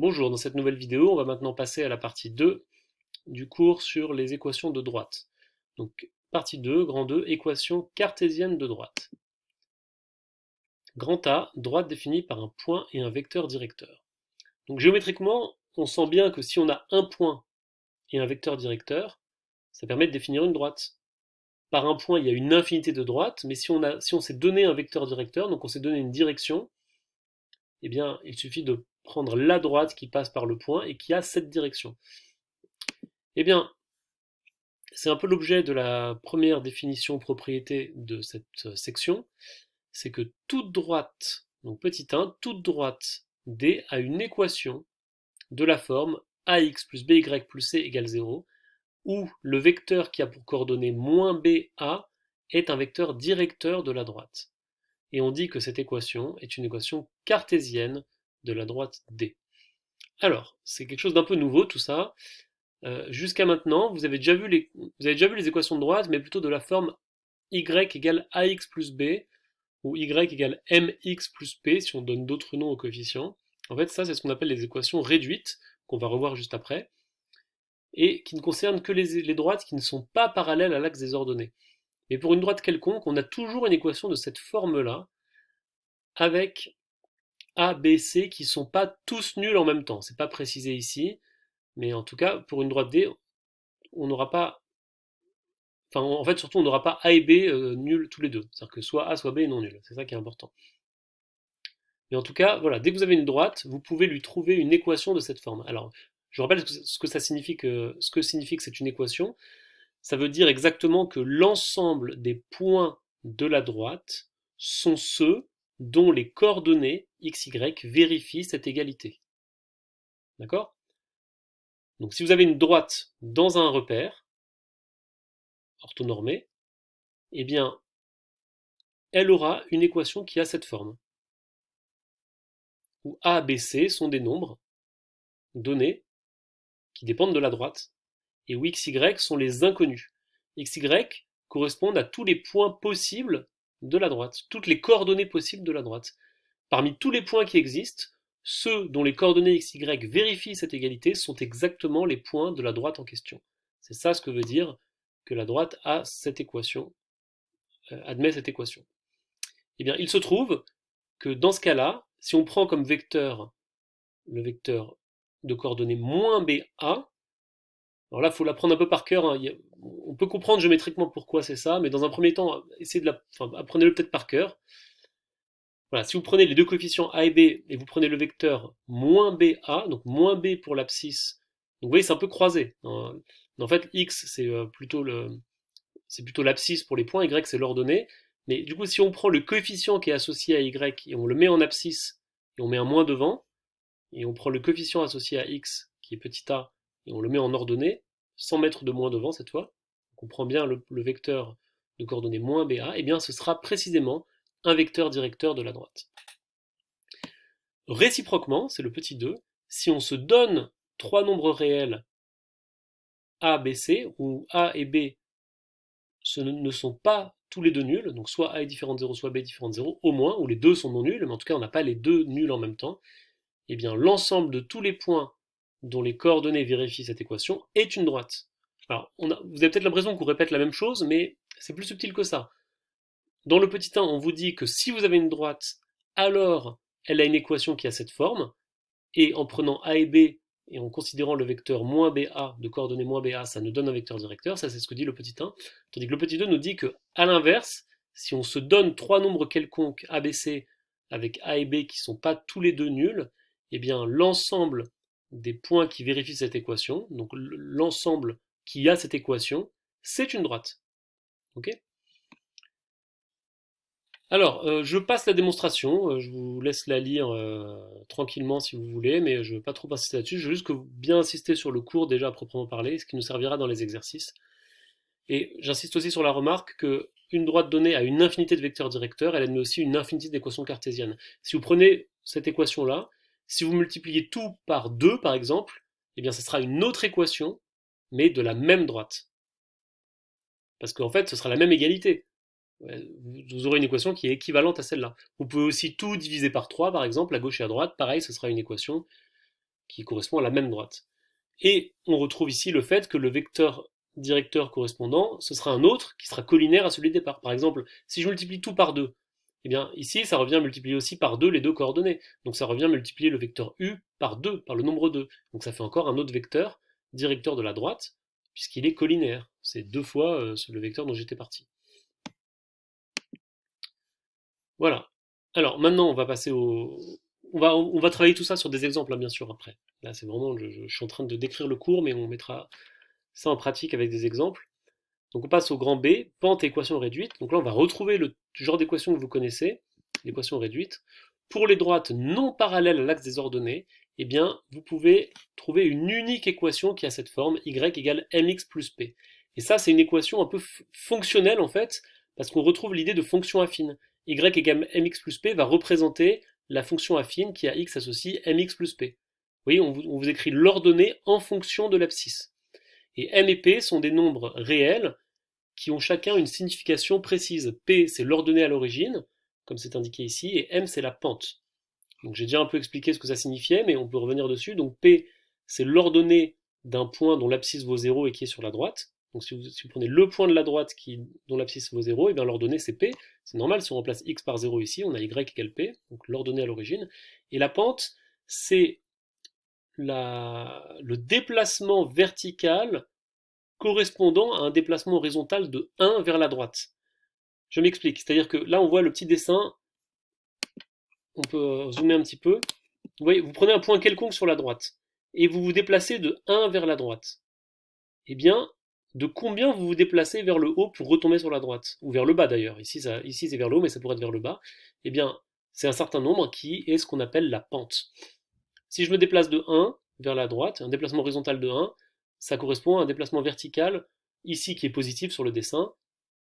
Bonjour, dans cette nouvelle vidéo, on va maintenant passer à la partie 2 du cours sur les équations de droite. Donc, partie 2, grand 2, équation cartésienne de droite. Grand A, droite définie par un point et un vecteur directeur. Donc, géométriquement, on sent bien que si on a un point et un vecteur directeur, ça permet de définir une droite. Par un point, il y a une infinité de droites, mais si on s'est donné un vecteur directeur, donc on s'est donné une direction, eh bien, il suffit de prendre la droite qui passe par le point et qui a cette direction. Eh bien, c'est un peu l'objet de la première définition propriété de cette section, c'est que toute droite, donc petit 1, toute droite D a une équation de la forme ax plus by plus c égale 0, où le vecteur qui a pour coordonnée moins ba est un vecteur directeur de la droite. Et on dit que cette équation est une équation cartésienne de la droite D. Alors, c'est quelque chose d'un peu nouveau tout ça. Jusqu'à maintenant, vous avez déjà vu les équations de droite, mais plutôt de la forme y égale ax plus b, ou y égale mx plus p, si on donne d'autres noms aux coefficients. En fait, ça, c'est ce qu'on appelle les équations réduites, qu'on va revoir juste après, et qui ne concernent que les droites qui ne sont pas parallèles à l'axe des ordonnées. Mais pour une droite quelconque, on a toujours une équation de cette forme-là, avec a, b, c qui ne sont pas tous nuls en même temps. C'est pas précisé ici, mais en tout cas, pour une droite D, on n'aura pas. Enfin, en fait, surtout, on n'aura pas A et B nuls tous les deux. C'est-à-dire que soit A, soit B est non nul. C'est ça qui est important. Mais en tout cas, voilà, dès que vous avez une droite, vous pouvez lui trouver une équation de cette forme. Alors, je vous rappelle ce que ça signifie ce que signifie que c'est une équation. Ça veut dire exactement que l'ensemble des points de la droite sont ceux dont les coordonnées x, y vérifient cette égalité. D'accord? Donc, si vous avez une droite dans un repère orthonormé, eh bien, elle aura une équation qui a cette forme, où A, B, C sont des nombres donnés qui dépendent de la droite, et où X, Y sont les inconnus. X, Y correspondent à tous les points possibles de la droite, toutes les coordonnées possibles de la droite. Parmi tous les points qui existent, ceux dont les coordonnées X, Y vérifient cette égalité sont exactement les points de la droite en question. C'est ça ce que veut dire que la droite a cette équation, admet cette équation. Eh bien, il se trouve que dans ce cas-là, si on prend comme vecteur le vecteur de coordonnées moins BA, alors là, il faut l'apprendre un peu par cœur, hein. On peut comprendre géométriquement pourquoi c'est ça, mais dans un premier temps, apprenez-le peut-être par cœur. Voilà, si vous prenez les deux coefficients A et B et vous prenez le vecteur moins BA, donc moins B pour l'abscisse, donc vous voyez, c'est un peu croisé. En fait, X, c'est plutôt l'abscisse pour les points, Y, c'est l'ordonnée. Mais du coup, si on prend le coefficient qui est associé à Y et on le met en abscisse et on met un moins devant, et on prend le coefficient associé à x, qui est petit a, et on le met en ordonnée, sans mettre de moins devant cette fois, donc on prend bien le vecteur de coordonnées moins ba, et bien ce sera précisément un vecteur directeur de la droite. Réciproquement, c'est le petit 2, si on se donne trois nombres réels a, b, c, où a et b ne sont pas tous les deux nuls, donc soit a est différent de 0, soit b est différent de 0, au moins, ou les deux sont non nuls, mais en tout cas on n'a pas les deux nuls en même temps, eh bien l'ensemble de tous les points dont les coordonnées vérifient cette équation est une droite. Alors, vous avez peut-être l'impression qu'on répète la même chose, mais c'est plus subtil que ça. Dans le petit 1, on vous dit que si vous avez une droite, alors elle a une équation qui a cette forme, et en prenant a et b, et en considérant le vecteur moins ba, de coordonnées moins ba, ça nous donne un vecteur directeur, ça c'est ce que dit le petit 1, tandis que le petit 2 nous dit que, à l'inverse, si on se donne trois nombres quelconques ABC avec a et b qui ne sont pas tous les deux nuls, eh bien l'ensemble des points qui vérifient cette équation, donc l'ensemble qui a cette équation, c'est une droite. Ok? Alors, je passe la démonstration, je vous laisse la lire tranquillement si vous voulez, mais je ne veux pas trop insister là-dessus, je veux juste que vous bien insister sur le cours déjà à proprement parler, ce qui nous servira dans les exercices. Et j'insiste aussi sur la remarque que une droite donnée a une infinité de vecteurs directeurs, elle admet aussi une infinité d'équations cartésiennes. Si vous prenez cette équation-là, si vous multipliez tout par 2 par exemple, eh bien ce sera une autre équation, mais de la même droite. Parce qu'en fait, ce sera la même égalité. Vous aurez une équation qui est équivalente à celle-là. Vous pouvez aussi tout diviser par 3 par exemple, à gauche et à droite, pareil, ce sera une équation qui correspond à la même droite. Et on retrouve ici le fait que le vecteur directeur correspondant, ce sera un autre qui sera collinaire à celui de départ. Par exemple, si je multiplie tout par 2, eh bien ici ça revient à multiplier aussi par 2 les deux coordonnées. Donc ça revient à multiplier le vecteur u par 2, par le nombre 2. Donc ça fait encore un autre vecteur directeur de la droite, puisqu'il est collinaire. C'est 2 fois le vecteur dont j'étais parti. Voilà. Alors maintenant on va passer au... On va travailler tout ça sur des exemples, hein, bien sûr, après. Là c'est vraiment... Je suis en train de décrire le cours, mais on mettra ça en pratique avec des exemples. Donc on passe au grand B, pente et équation réduite. Donc là on va retrouver le genre d'équation que vous connaissez, l'équation réduite. Pour les droites non parallèles à l'axe des ordonnées, eh bien vous pouvez trouver une unique équation qui a cette forme, y égale mx plus p. Et ça c'est une équation un peu fonctionnelle en fait, parce qu'on retrouve l'idée de fonction affine. Y égale mx plus p va représenter la fonction affine qui à x associe mx plus p. Vous voyez, on vous écrit l'ordonnée en fonction de l'abscisse. Et m et p sont des nombres réels qui ont chacun une signification précise. P, c'est l'ordonnée à l'origine, comme c'est indiqué ici, et M, c'est la pente. Donc j'ai déjà un peu expliqué ce que ça signifiait, mais on peut revenir dessus. Donc P, c'est l'ordonnée d'un point dont l'abscisse vaut 0 et qui est sur la droite. Donc si vous prenez le point de la droite dont l'abscisse vaut 0, et bien l'ordonnée c'est P. C'est normal, si on remplace x par 0 ici, on a y égale P, donc l'ordonnée à l'origine. Et la pente, c'est le déplacement vertical correspondant à un déplacement horizontal de 1 vers la droite. Je m'explique, c'est-à-dire que là on voit le petit dessin, on peut zoomer un petit peu. Vous voyez, vous prenez un point quelconque sur la droite, et vous vous déplacez de 1 vers la droite. Eh bien, de combien vous vous déplacez vers le haut pour retomber sur la droite? Ou vers le bas d'ailleurs, ici c'est vers le haut, mais ça pourrait être vers le bas. Eh bien, c'est un certain nombre qui est ce qu'on appelle la pente. Si je me déplace de 1 vers la droite, un déplacement horizontal de 1, ça correspond à un déplacement vertical, ici qui est positif sur le dessin,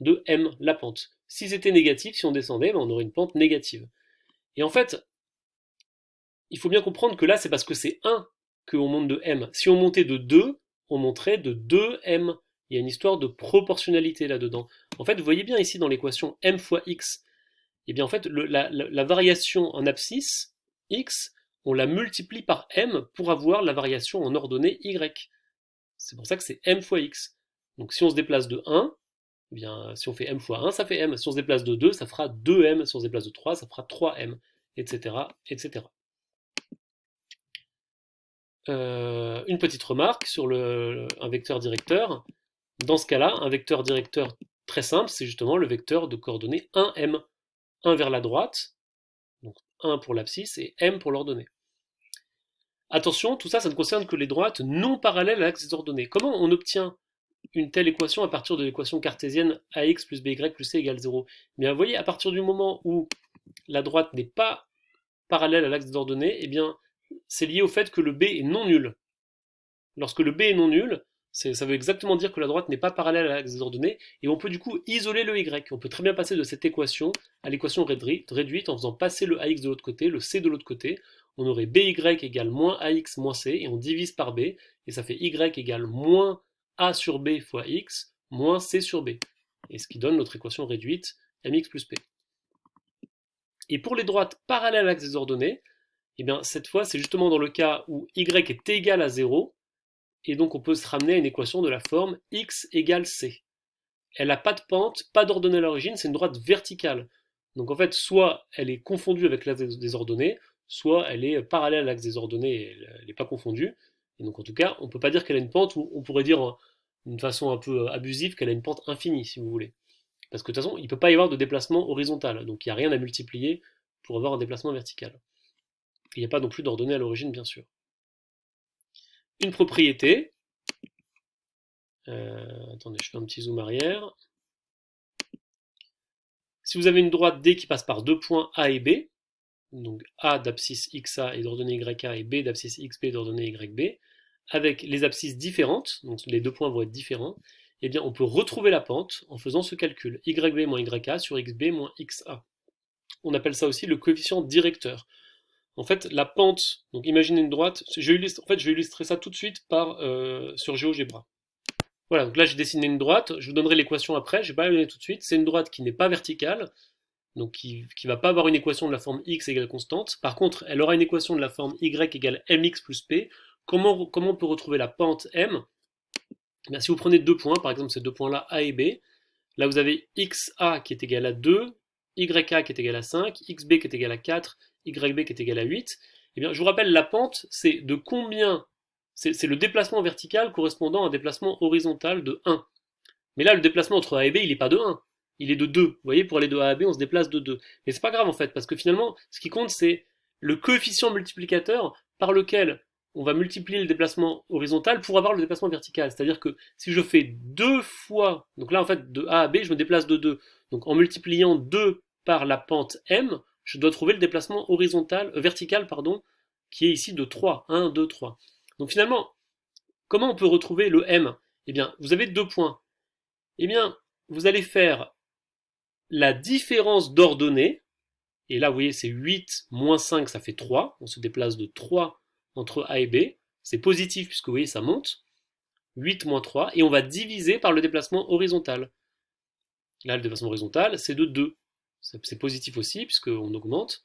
de m, la pente. Si c'était négatif, si on descendait, on aurait une pente négative. Et en fait, il faut bien comprendre que là, c'est parce que c'est 1 qu'on monte de m. Si on montait de 2, on monterait de 2m. Il y a une histoire de proportionnalité là-dedans. En fait, vous voyez bien ici dans l'équation m fois x, et bien en fait, la variation en abscisse, x, on la multiplie par m pour avoir la variation en ordonnée y. C'est pour ça que c'est m fois x. Donc si on se déplace de 1, eh bien, si on fait m fois 1, ça fait m. Si on se déplace de 2, ça fera 2m. Si on se déplace de 3, ça fera 3m, etc. etc. Une petite remarque sur un vecteur directeur. Dans ce cas-là, un vecteur directeur très simple, c'est justement le vecteur de coordonnées 1m. 1 vers la droite, donc 1 pour l'abscisse et m pour l'ordonnée. Attention, tout ça, ça ne concerne que les droites non parallèles à l'axe des ordonnées. Comment on obtient une telle équation à partir de l'équation cartésienne ax plus by plus c égale 0? Bien, vous voyez, à partir du moment où la droite n'est pas parallèle à l'axe des ordonnées, eh bien, c'est lié au fait que le b est non nul. Lorsque le b est non nul, ça veut exactement dire que la droite n'est pas parallèle à l'axe des ordonnées, et on peut du coup isoler le y. On peut très bien passer de cette équation à l'équation réduite en faisant passer le ax de l'autre côté, le c de l'autre côté. On aurait by égale moins ax moins c, et on divise par b, et ça fait y égale moins a sur b fois x, moins c sur b. Et ce qui donne notre équation réduite, mx plus p. Et pour les droites parallèles à l'axe des ordonnées, eh bien, cette fois, c'est justement dans le cas où y est égal à 0, et donc on peut se ramener à une équation de la forme x égale c. Elle n'a pas de pente, pas d'ordonnée à l'origine, c'est une droite verticale. Donc en fait, soit elle est confondue avec l'axe des ordonnées, soit elle est parallèle à l'axe des ordonnées et elle n'est pas confondue. Et donc en tout cas, on ne peut pas dire qu'elle a une pente, ou on pourrait dire d'une façon un peu abusive qu'elle a une pente infinie, si vous voulez. Parce que de toute façon, il ne peut pas y avoir de déplacement horizontal, donc il n'y a rien à multiplier pour avoir un déplacement vertical. Il n'y a pas non plus d'ordonnée à l'origine, bien sûr. Une propriété. Attendez, je fais un petit zoom arrière. Si vous avez une droite D qui passe par deux points A et B, donc A d'abscisse XA et d'ordonnée YA et B d'abscisse XB d'ordonnée YB, avec les abscisses différentes, donc les deux points vont être différents, eh bien on peut retrouver la pente en faisant ce calcul, YB moins YA sur XB moins XA. On appelle ça aussi le coefficient directeur. En fait, la pente, donc imaginez une droite, je vais illustrer ça tout de suite sur GeoGebra. Voilà, donc là j'ai dessiné une droite, je vous donnerai l'équation après, je ne vais pas la donner tout de suite, c'est une droite qui n'est pas verticale, donc qui ne va pas avoir une équation de la forme x égale constante. Par contre, elle aura une équation de la forme y égale mx plus p. Comment on peut retrouver la pente m? Bien, si vous prenez deux points, par exemple ces deux points-là, A et B, là vous avez xa qui est égal à 2, yk qui est égal à 5, xb qui est égal à 4, yb qui est égal à 8. Eh bien, je vous rappelle, la pente, c'est de combien? C'est le déplacement vertical correspondant à un déplacement horizontal de 1. Mais là, le déplacement entre A et B, il n'est pas de 1, il est de 2. Vous voyez, pour aller de A à B, on se déplace de 2. Mais c'est pas grave en fait, parce que finalement, ce qui compte, c'est le coefficient multiplicateur par lequel on va multiplier le déplacement horizontal pour avoir le déplacement vertical. C'est-à-dire que si je fais deux fois, donc là en fait, de A à B, je me déplace de 2. Donc en multipliant 2 par la pente M, je dois trouver le déplacement horizontal, vertical, pardon, qui est ici de 3. 1, 2, 3. Donc finalement, comment on peut retrouver le M? Eh bien, vous avez deux points. Eh bien, vous allez faire la différence d'ordonnées, et là, vous voyez, c'est 8 moins 5, ça fait 3. On se déplace de 3 entre A et B. C'est positif puisque vous voyez, ça monte. 8 moins 3, et on va diviser par le déplacement horizontal. Là, le déplacement horizontal, c'est de 2. C'est positif aussi puisqu'on augmente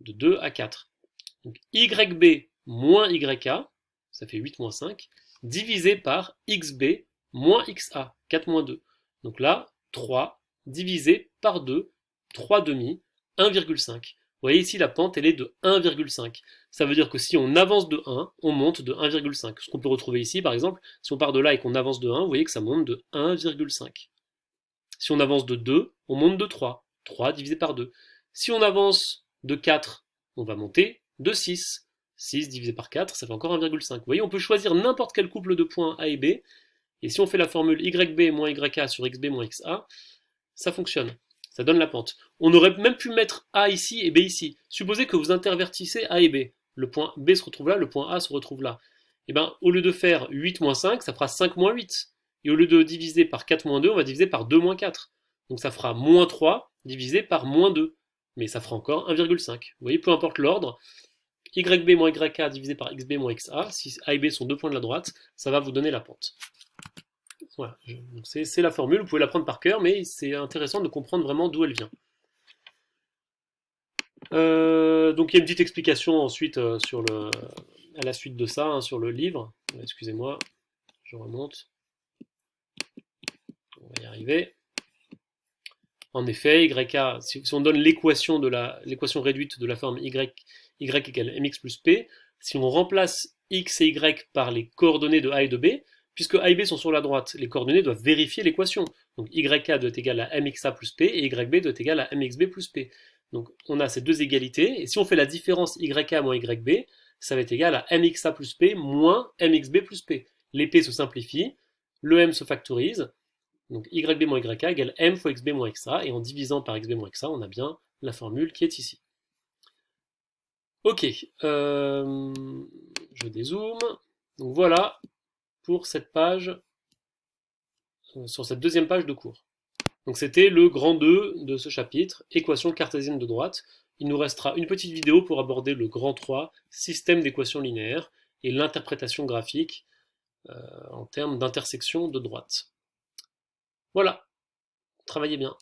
de 2 à 4. Donc, YB moins YK, ça fait 8 moins 5, divisé par XB moins XA, 4 moins 2. Donc là, 3 divisé par 2, 3 demi, 1,5. Vous voyez ici, la pente, elle est de 1,5. Ça veut dire que si on avance de 1, on monte de 1,5. Ce qu'on peut retrouver ici, par exemple, si on part de là et qu'on avance de 1, vous voyez que ça monte de 1,5. Si on avance de 2, on monte de 3. 3 divisé par 2. Si on avance de 4, on va monter de 6. 6 divisé par 4, ça fait encore 1,5. Vous voyez, on peut choisir n'importe quel couple de points A et B. Et si on fait la formule YB moins YK sur XB moins XA, ça fonctionne. Ça donne la pente. On aurait même pu mettre A ici et B ici. Supposez que vous intervertissez A et B. Le point B se retrouve là, le point A se retrouve là. Et bien, au lieu de faire 8 moins 5, ça fera 5 moins 8. Et au lieu de diviser par 4 moins 2, on va diviser par 2 moins 4. Donc ça fera moins 3 divisé par moins 2. Mais ça fera encore 1,5. Vous voyez, peu importe l'ordre, YB moins YK divisé par XB moins XA, si A et B sont deux points de la droite, ça va vous donner la pente. Voilà, c'est la formule, vous pouvez la prendre par cœur, mais c'est intéressant de comprendre vraiment d'où elle vient. Donc il y a une petite explication ensuite à la suite de ça, hein, sur le livre. Excusez-moi, je remonte. On va y arriver. En effet, YK, si on donne l'équation réduite de la forme y égale mx plus p, si on remplace x et y par les coordonnées de a et de b, puisque a et b sont sur la droite, les coordonnées doivent vérifier l'équation. Donc yk doit être égal à mxa plus p et yb doit être égal à mxb plus p. Donc on a ces deux égalités, et si on fait la différence yk moins yb, ça va être égal à mxa plus p moins mxb plus p. Les p se simplifient, le m se factorise, donc yb moins yk égale m fois xb moins xa, et en divisant par xb moins xa, on a bien la formule qui est ici. Ok, je dézoome. Donc voilà pour cette page, sur cette deuxième page de cours. Donc c'était le grand 2 de ce chapitre, équation cartésienne de droite. Il nous restera une petite vidéo pour aborder le grand 3, système d'équations linéaires, et l'interprétation graphique en termes d'intersection de droite. Voilà, travaillez bien.